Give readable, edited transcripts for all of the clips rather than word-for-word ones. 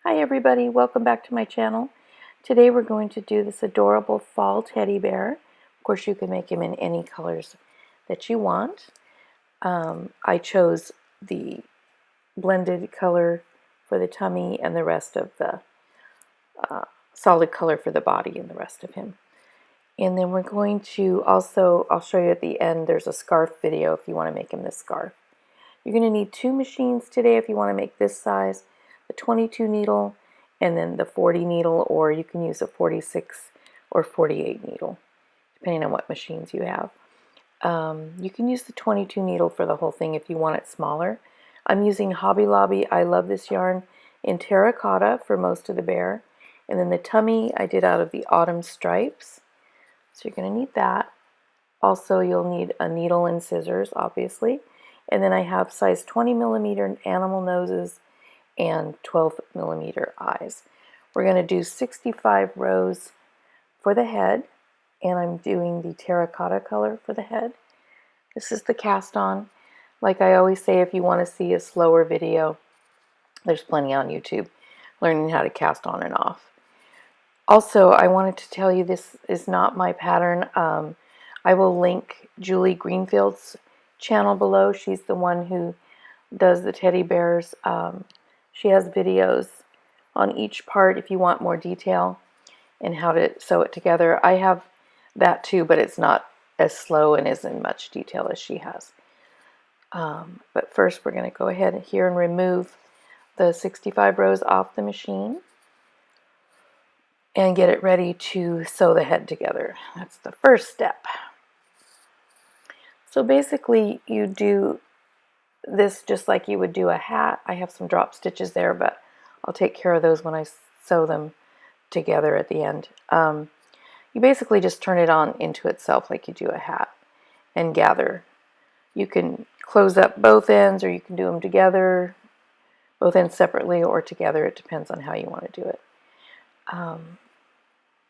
Hi everybody, welcome back to my channel. Today we're going to do this adorable fall teddy bear. Of course you can make him in any colors that you want. I chose the blended color for the tummy and the rest of the solid color for the body and the rest of him. And then we're going to also, I'll show you at the end, there's a scarf video if you want to make him this scarf. You're going to need two machines today if you want to make this size, the 22 needle and then the 40 needle, or you can use a 46 or 48 needle, depending on what machines you have. You can use the 22 needle for the whole thing if you want it smaller. I'm using Hobby Lobby. I love this yarn in terracotta for most of the bear. And then the tummy I did out of the autumn stripes. So you're going to need that. Also, you'll need a needle and scissors, obviously. And then I have size 20 millimeter animal noses and 12 millimeter eyes. We're going to do 65 rows for the head, and I'm doing the terracotta color for the head. This is the cast on. Like I always say, if you want to see a slower video, there's plenty on YouTube learning how to cast on and off. Also, I wanted to tell you this is not my pattern. I will link Julie Greenfield's channel below. She's the one who does the teddy bears. She has videos on each part if you want more detail and how to sew it together. I have that too, but it's not as slow and isn't in much detail as she has. But first we're going to go ahead here and remove the 65 rows off the machine and get it ready to sew the head together. That's the first step. So basically you do this just like you would do a hat. I have some drop stitches there, but I'll take care of those when I sew them together at the end. You basically just turn it on into itself like you do a hat and gather. You can close up both ends, or you can do them together, both ends separately or together. It depends on how you want to do it.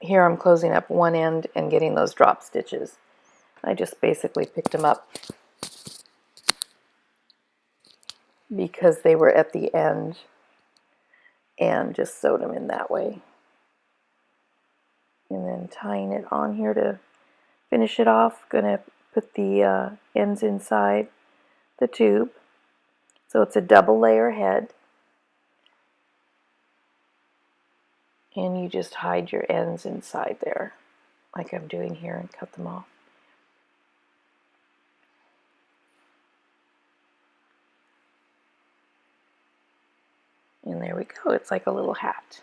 Here I'm closing up one end and getting those drop stitches. I just basically picked them up because they were at the end and just sewed them in that way. And then tying it on here to finish it off, gonna put the ends inside the tube. So it's a double layer head. And you just hide your ends inside there, like I'm doing here, and cut them off. And there we go, it's like a little hat.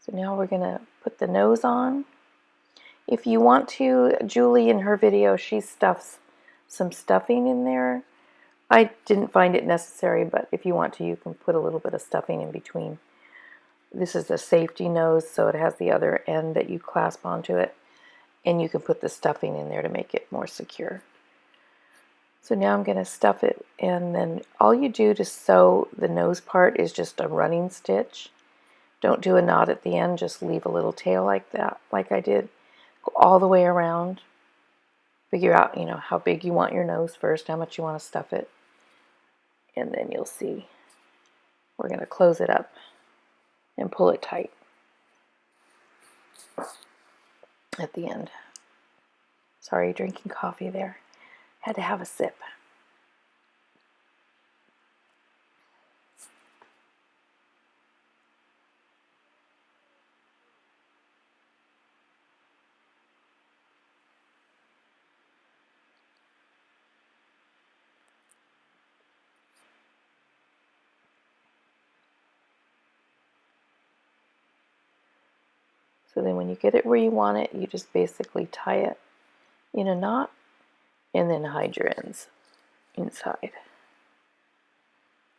So now we're going to put the nose on. If you want to, Julie in her video, she stuffs some stuffing in there. I didn't find it necessary, but if you want to, you can put a little bit of stuffing in between. This is a safety nose, so it has the other end that you clasp onto it, and you can put the stuffing in there to make it more secure. So now I'm going to stuff it, and then all you do to sew the nose part is just a running stitch. Don't do a knot at the end, just leave a little tail like that, like I did. Go all the way around. Figure out, how big you want your nose first, how much you want to stuff it. And then you'll see. We're going to close it up and pull it tight at the end. Sorry, drinking coffee there. Had to have a sip. So then when you get it where you want it, you just basically tie it in a knot and then hide your ends inside.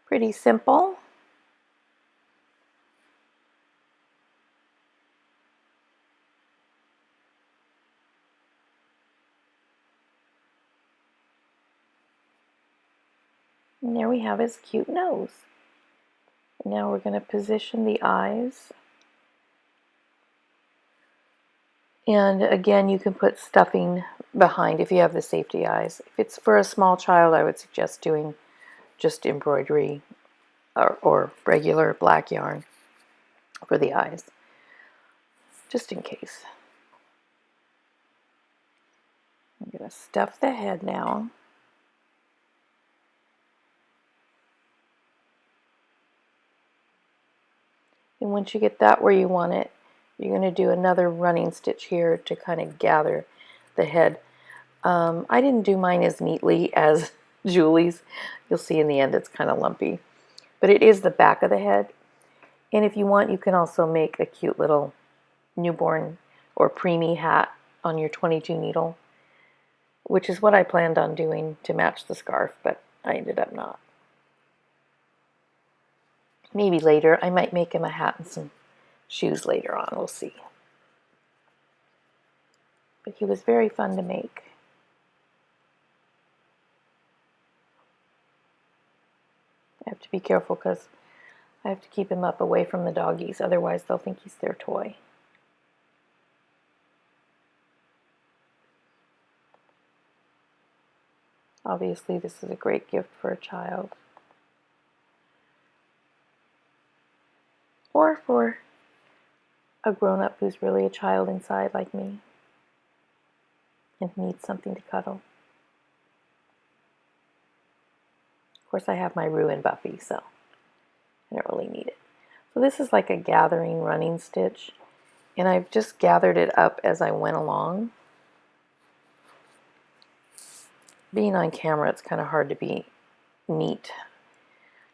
Pretty simple. And there we have his cute nose. And now we're going to position the eyes. And again, you can put stuffing behind if you have the safety eyes. If it's for a small child, I would suggest doing just embroidery or regular black yarn for the eyes, just in case. I'm going to stuff the head now. And once you get that where you want it, you're going to do another running stitch here to kind of gather the head. I didn't do mine as neatly as Julie's. You'll see in the end it's kind of lumpy. But it is the back of the head. And if you want, you can also make a cute little newborn or preemie hat on your 22 needle, which is what I planned on doing to match the scarf, but I ended up not. Maybe later. I might make him a hat and some shoes later on. We'll see. But he was very fun to make. I have to be careful because I have to keep him up away from the doggies. Otherwise, they'll think he's their toy. Obviously, this is a great gift for a child. Or for a grown-up who's really a child inside like me and needs something to cuddle. Of course, I have my Rue and Buffy, so I don't really need it. So this is like a gathering running stitch, and I've just gathered it up as I went along. Being on camera, it's kind of hard to be neat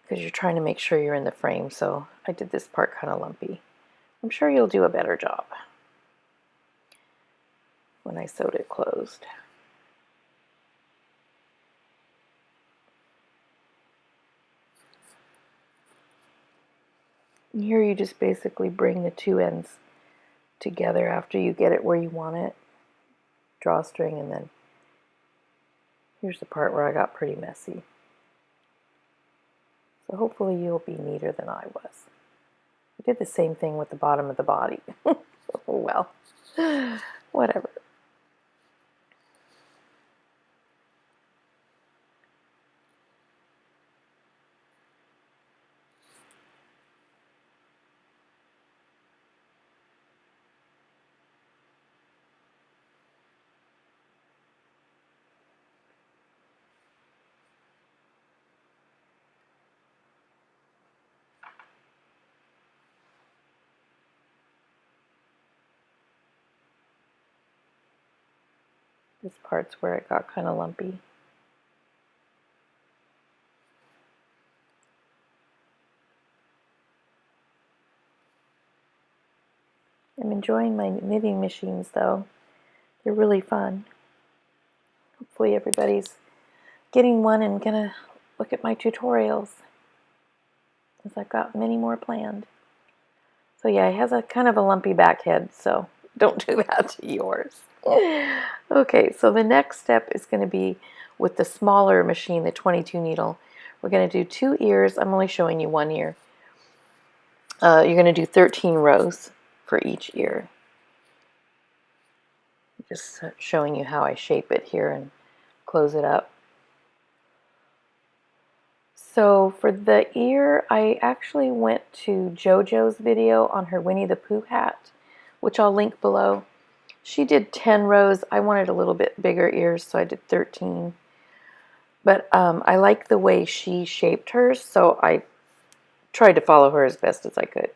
because you're trying to make sure you're in the frame, so I did this part kind of lumpy. I'm sure you'll do a better job when I sewed it closed. And here you just basically bring the two ends together after you get it where you want it. Draw a string, and then here's the part where I got pretty messy. So hopefully you'll be neater than I was. I did the same thing with the bottom of the body. Oh well, whatever. This part's where it got kind of lumpy. I'm enjoying my knitting machines though. They're really fun. Hopefully everybody's getting one and gonna look at my tutorials, as I've got many more planned. So yeah, it has a kind of a lumpy back head, so don't do that to yours. Okay, so the next step is going to be with the smaller machine, the 22 needle. We're going to do 2 ears. I'm only showing you 1 ear. You're going to do 13 rows for each ear. Just showing you how I shape it here and close it up. So for the ear, I actually went to JoJo's video on her Winnie the Pooh hat, which I'll link below. She did 10 rows. I wanted a little bit bigger ears, so I did 13. But I like the way she shaped hers, so I tried to follow her as best as I could.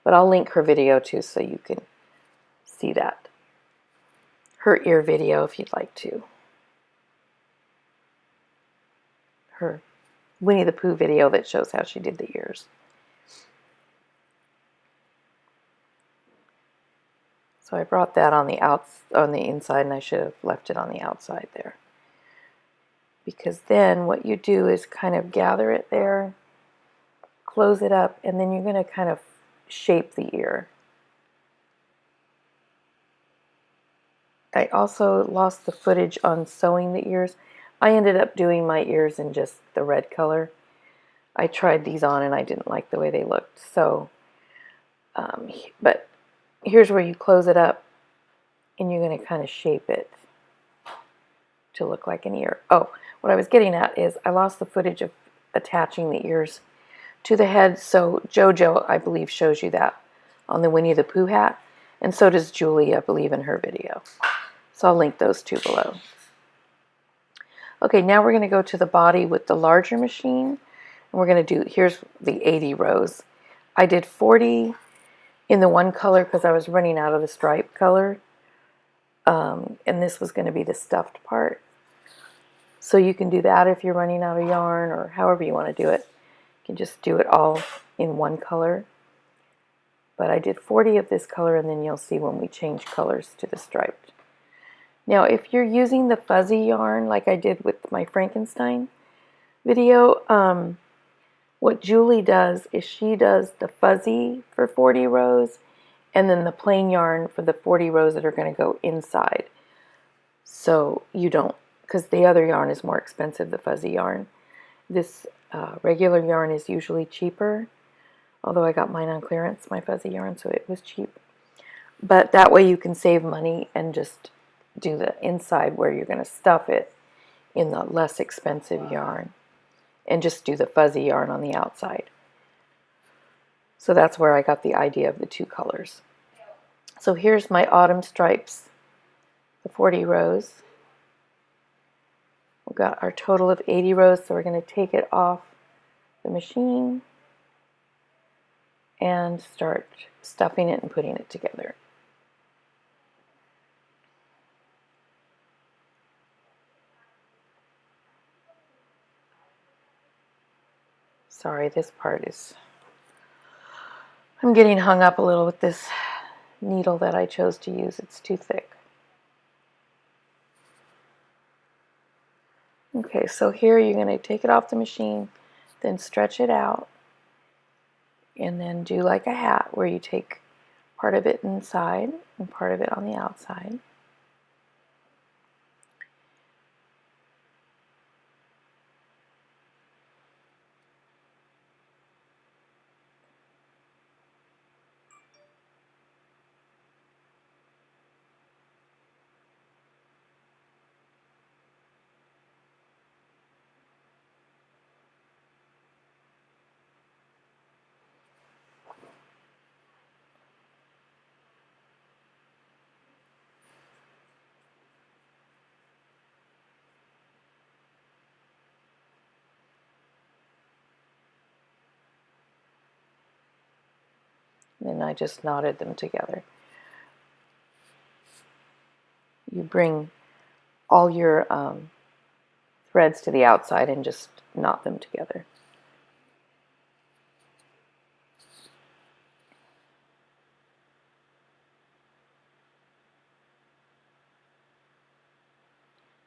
But I'll link her video too, so you can see that. Her ear video if you'd like to. Her Winnie the Pooh video that shows how she did the ears. So I brought that on the inside, and I should have left it on the outside there. Because then what you do is kind of gather it there, close it up, and then you're going to kind of shape the ear. I also lost the footage on sewing the ears. I ended up doing my ears in just the red color. I tried these on and I didn't like the way they looked. So, but here's where you close it up and you're going to kind of shape it to look like an ear. Oh, what I was getting at is I lost the footage of attaching the ears to the head. So JoJo, I believe, shows you that on the Winnie the Pooh hat, and so does Julie, I believe, in her video. So I'll link those two below. Okay, now we're going to go to the body with the larger machine, and we're going to do, here's the 80 rows. I did 40 in the one color because I was running out of the stripe color, and this was going to be the stuffed part. So you can do that if you're running out of yarn, or however you want to do it. You can just do it all in one color. But I did 40 of this color, and then you'll see when we change colors to the striped. Now, if you're using the fuzzy yarn like I did with my Frankenstein video, what Julie does is she does the fuzzy for 40 rows and then the plain yarn for the 40 rows that are going to go inside. So you don't, because the other yarn is more expensive, the fuzzy yarn. This regular yarn is usually cheaper, although I got mine on clearance, my fuzzy yarn, so it was cheap. But that way you can save money and just do the inside where you're going to stuff it in the less expensive yarn, and just do the fuzzy yarn on the outside. So that's where I got the idea of the two colors. So here's my autumn stripes, the 40 rows. We've got our total of 80 rows, so we're going to take it off the machine and start stuffing it and putting it together. Sorry, this part is, I'm getting hung up a little with this needle that I chose to use. It's too thick. Okay, so here you're going to take it off the machine, then stretch it out, and then do like a hat where you take part of it inside and part of it on the outside. Then I just knotted them together. You bring all your threads to the outside and just knot them together.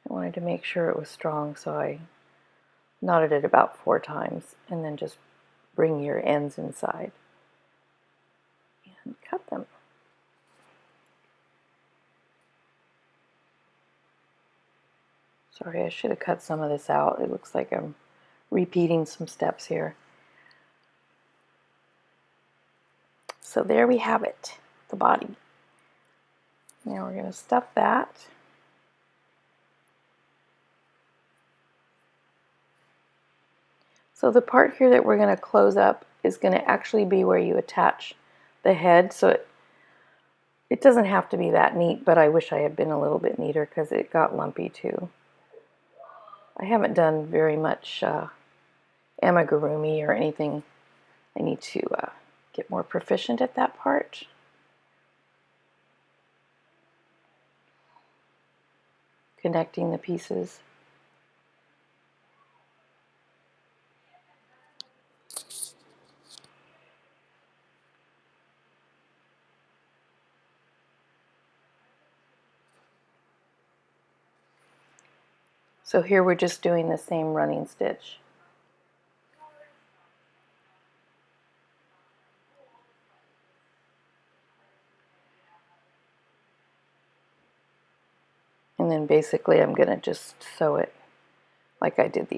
I wanted to make sure it was strong, so I knotted it about 4 times, and then just bring your ends inside and cut them. Sorry, I should have cut some of this out. It looks like I'm repeating some steps here. So there we have it, the body. Now we're going to stuff that. So the part here that we're going to close up is going to actually be where you attach the head. So it doesn't have to be that neat, but I wish I had been a little bit neater because it got lumpy too. I haven't done very much amigurumi or anything. I need to get more proficient at that part. Connecting the pieces. So here we're just doing the same running stitch. And then basically I'm going to just sew it like I did the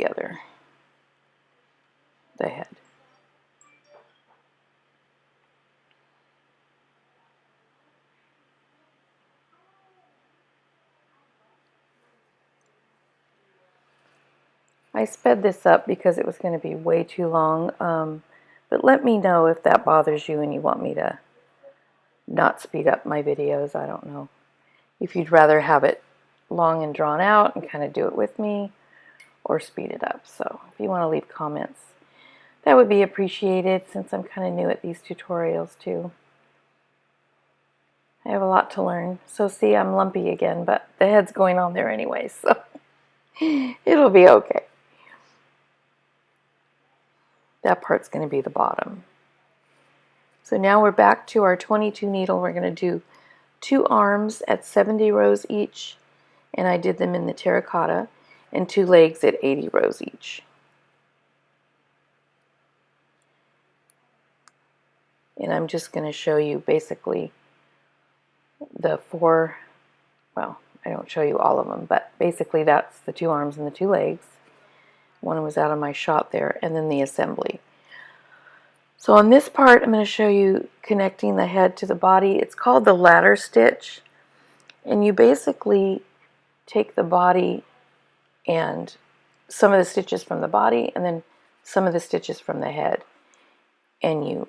head. I sped this up because it was going to be way too long. But let me know if that bothers you and you want me to not speed up my videos. I don't know. If you'd rather have it long and drawn out and kind of do it with me, or speed it up. So if you want to leave comments, that would be appreciated, since I'm kind of new at these tutorials too. I have a lot to learn. So see, I'm lumpy again, but the head's going on there anyway, so it'll be okay. That part's going to be the bottom. So now we're back to our 22 needle. We're going to do 2 arms at 70 rows each, and I did them in the terracotta, and 2 legs at 80 rows each. And I'm just going to show you basically the 4, well, I don't show you all of them, but basically that's the 2 arms and the 2 legs. One was out of my shop there, and then the assembly. So on this part, I'm going to show you connecting the head to the body. It's called the ladder stitch, and you basically take the body and some of the stitches from the body and then some of the stitches from the head, and you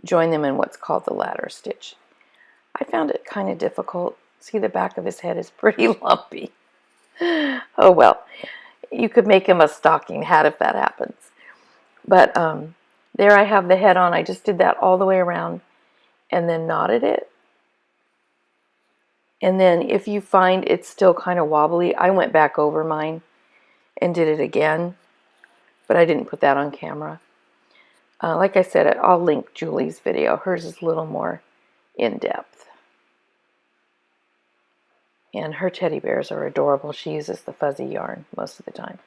join them in what's called the ladder stitch. I found it kind of difficult. See, the back of his head is pretty lumpy. Oh well, you could make him a stocking hat if that happens. But there I have the head on. I just did that all the way around and then knotted it. And then if you find it's still kind of wobbly, I went back over mine and did it again, but I didn't put that on camera. Like I said, I'll link Julie's video. Hers is a little more in-depth. And her teddy bears are adorable. She uses the fuzzy yarn most of the time.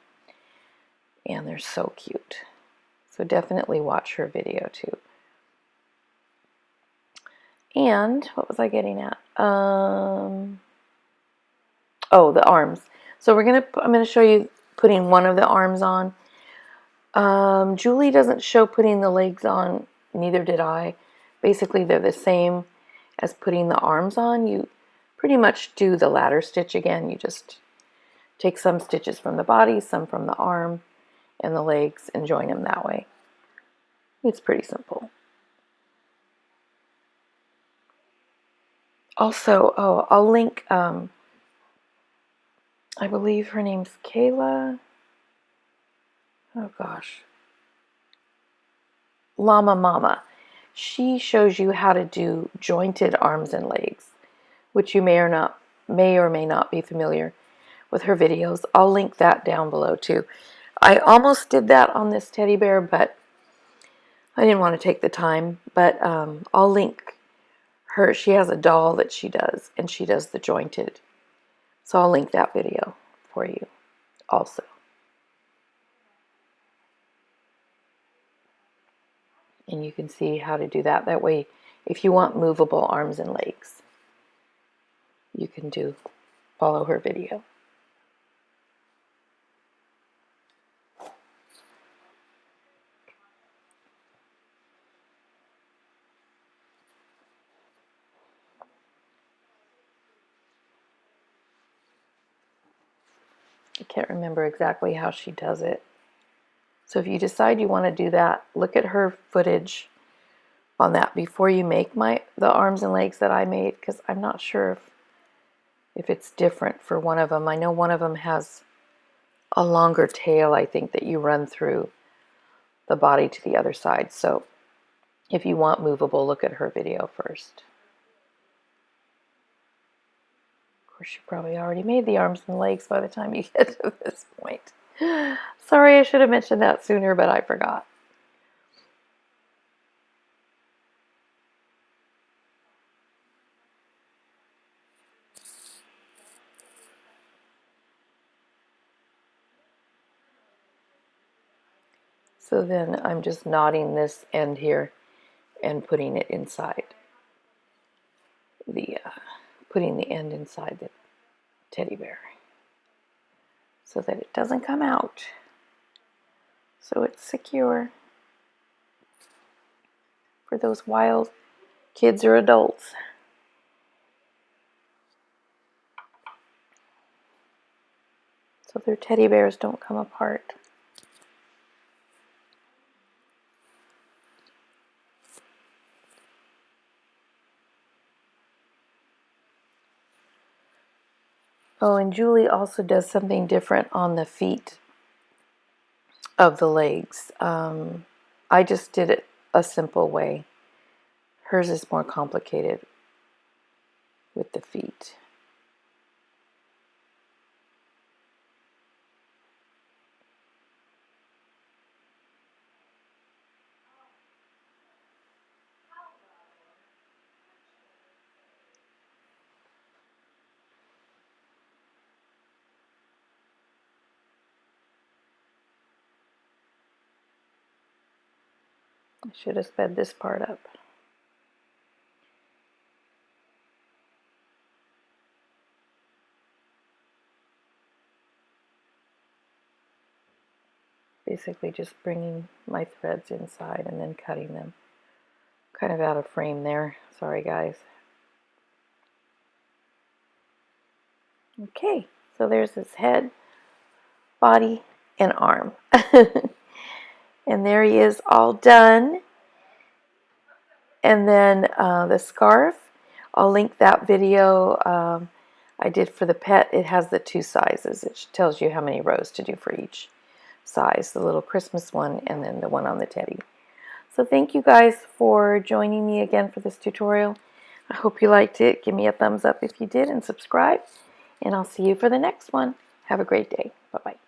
And they're so cute. So definitely watch her video too. And what was I getting at? Oh, the arms. So I'm gonna show you putting one of the arms on. Julie doesn't show putting the legs on, neither did I. Basically, they're the same as putting the arms on. You pretty much do the ladder stitch again. You just take some stitches from the body, some from the arm and the legs, and join them that way. It's pretty simple. Also, oh, I'll link, I believe her name's Kayla. Oh gosh. Llama Mama. She shows you how to do jointed arms and legs, which you may or may not be familiar with her videos. I'll link that down below too. I almost did that on this teddy bear, but I didn't want to take the time. But I'll link her. She has a doll that she does, and she does the jointed. So I'll link that video for you also. And you can see how to do that. That way, if you want movable arms and legs, you can follow her video. I can't remember exactly how she does it. So if you decide you want to do that, look at her footage on that before you make the arms and legs that I made, because I'm not sure if it's different for one of them. I know one of them has a longer tail, I think, that you run through the body to the other side. So if you want movable, look at her video first. Of course, you probably already made the arms and legs by the time you get to this point. Sorry, I should have mentioned that sooner, but I forgot. So then I'm just knotting this end here and putting it inside putting the end inside the teddy bear so that it doesn't come out. So it's secure for those wild kids or adults. So their teddy bears don't come apart. Oh, and Julie also does something different on the feet of the legs. I just did it a simple way. Hers is more complicated with the feet. I should have sped this part up. Basically just bringing my threads inside and then cutting them. Kind of out of frame there. Sorry, guys. Okay, so there's his head, body, and arm. And there he is all done. And then the scarf, I'll link that video I did for the pet. It has the 2 sizes. It tells you how many rows to do for each size. The little Christmas one and then the one on the teddy. So thank you guys for joining me again for this tutorial. I hope you liked it. Give me a thumbs up if you did and subscribe. And I'll see you for the next one. Have a great day. Bye-bye.